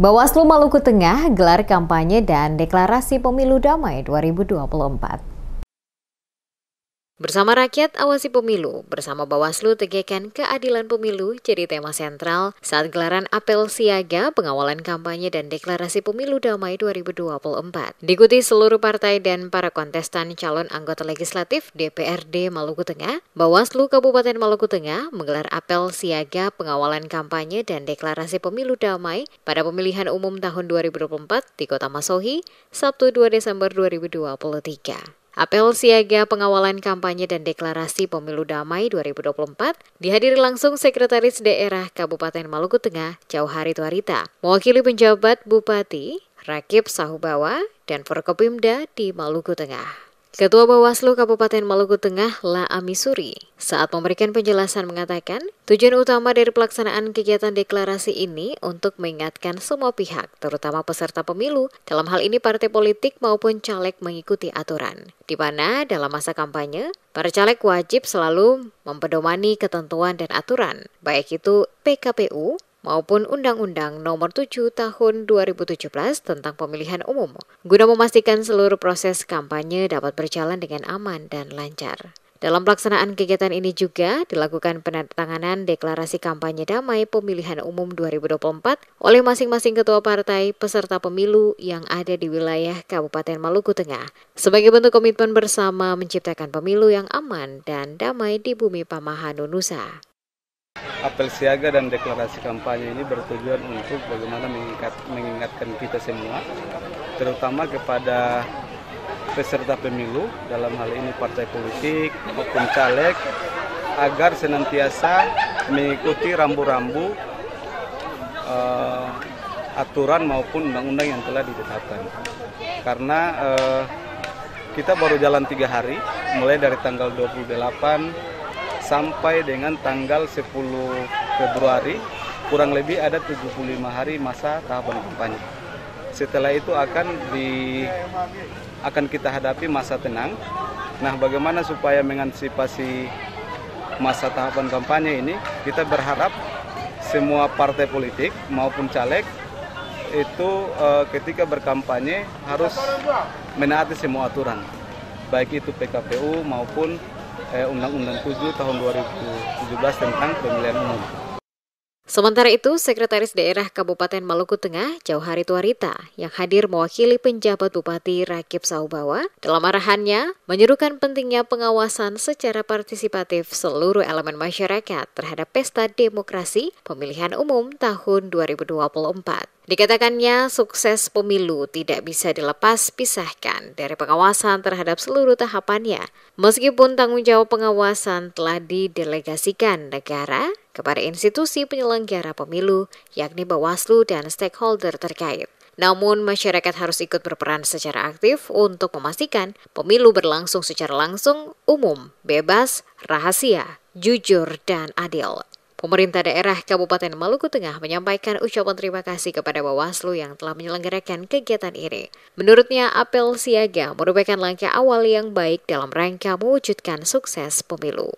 Bawaslu Maluku Tengah gelar kampanye dan deklarasi pemilu damai 2024. Bersama rakyat awasi pemilu, bersama Bawaslu tegakkan keadilan pemilu jadi tema sentral saat gelaran apel siaga pengawalan kampanye dan deklarasi pemilu damai 2024. Diikuti seluruh partai dan para kontestan calon anggota legislatif DPRD Maluku Tengah, Bawaslu Kabupaten Maluku Tengah menggelar apel siaga pengawalan kampanye dan deklarasi pemilu damai pada pemilihan umum tahun 2024 di Kota Masohi, Sabtu 2 Desember 2023. Apel siaga pengawalan kampanye dan deklarasi pemilu damai 2024 dihadiri langsung Sekretaris Daerah Kabupaten Maluku Tengah, Jauhari Tuarita, mewakili penjabat Bupati, Rakip Sahubawa, dan Forkopimda di Maluku Tengah. Ketua Bawaslu Kabupaten Maluku Tengah, La Amisuri, saat memberikan penjelasan mengatakan, tujuan utama dari pelaksanaan kegiatan deklarasi ini untuk mengingatkan semua pihak, terutama peserta pemilu, dalam hal ini partai politik maupun caleg mengikuti aturan. Di mana dalam masa kampanye, para caleg wajib selalu mempedomani ketentuan dan aturan, baik itu PKPU, maupun Undang-Undang Nomor 7 Tahun 2017 tentang Pemilihan Umum, guna memastikan seluruh proses kampanye dapat berjalan dengan aman dan lancar. Dalam pelaksanaan kegiatan ini juga dilakukan penandatanganan deklarasi kampanye damai pemilihan umum 2024 oleh masing-masing ketua partai peserta pemilu yang ada di wilayah Kabupaten Maluku Tengah sebagai bentuk komitmen bersama menciptakan pemilu yang aman dan damai di bumi Pamahanu Nusa. Apel siaga dan deklarasi kampanye ini bertujuan untuk bagaimana mengingatkan kita semua, terutama kepada peserta pemilu, dalam hal ini partai politik maupun caleg, agar senantiasa mengikuti rambu-rambu aturan maupun undang-undang yang telah ditetapkan. Karena kita baru jalan 3 hari, mulai dari tanggal 28 sampai dengan tanggal 10 Februari, kurang lebih ada 75 hari masa tahapan kampanye. Setelah itu akan kita hadapi masa tenang. Nah, bagaimana supaya mengantisipasi masa tahapan kampanye ini, kita berharap semua partai politik maupun caleg itu ketika berkampanye harus menaati semua aturan, baik itu PKPU maupun Undang-Undang 7 tahun 2017 tentang pemilihan umum. Sementara itu, Sekretaris Daerah Kabupaten Maluku Tengah, Jauhari Tuarita, yang hadir mewakili penjabat Bupati Rakip Sahubawa, dalam arahannya menyerukan pentingnya pengawasan secara partisipatif seluruh elemen masyarakat terhadap pesta demokrasi pemilihan umum tahun 2024. Dikatakannya, sukses pemilu tidak bisa dilepas pisahkan dari pengawasan terhadap seluruh tahapannya. Meskipun tanggung jawab pengawasan telah didelegasikan negara kepada institusi penyelenggara pemilu, yakni Bawaslu dan stakeholder terkait. Namun, masyarakat harus ikut berperan secara aktif untuk memastikan pemilu berlangsung secara langsung, umum, bebas, rahasia, jujur, dan adil. Pemerintah daerah Kabupaten Maluku Tengah menyampaikan ucapan terima kasih kepada Bawaslu yang telah menyelenggarakan kegiatan ini. Menurutnya, apel siaga merupakan langkah awal yang baik dalam rangka mewujudkan sukses pemilu.